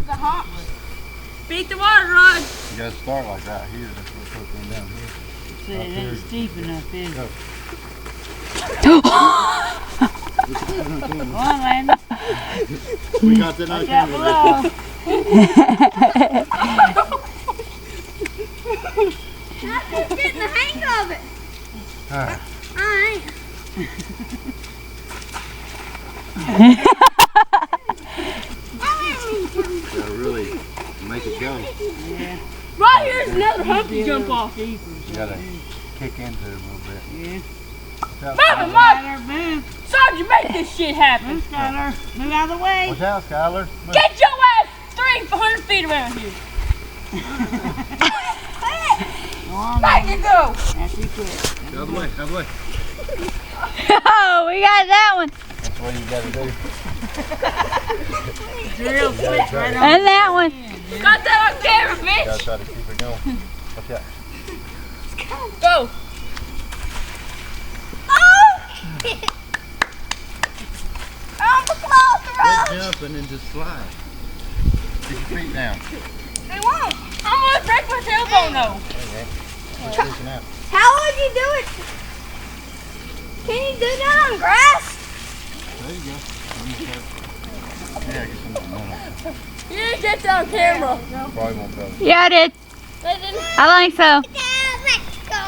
the hump. Beat the water rod. You gotta start like right here. That's what's going down here. See, it ain't steep enough, is it? Come on, Landon. We got that Look out below. I'm just getting the hang of it. Alright. Alright. Gotta really make it go. Yeah. Right here's another hump to jump off. You gotta kick into it a little bit. Yeah. Watch out, Mama, Skylar. Mom, Skylar, move. how'd you make this shit happen? Move, Skylar. Move out of the way. Watch out, Skylar. Move. Get your ass 300 feet around here. Go on, Make Landon. it go. That's it, quick. Out of the way, out of the way. Oh, we got that one. That's what you gotta do. Real quick, right on. And that one. Got that on camera, You bitch. gotta try to keep it going. Watch out. Go. I'm close, Quit jumping and just slide. Get your feet down. They won't. I'm gonna break my tailbone though. Okay. Quit pushing out. How would you do it? Can you do that on grass? There you go. Yeah, get some momentum. You didn't get that on camera. Probably won't go. Yeah, I did. They didn't. I think so. Let's go.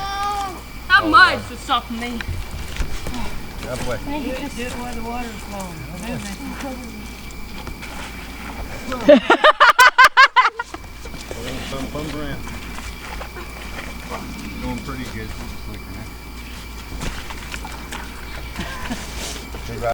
How much to stop me? Out of the way. Do it where the water's flowing. Move it.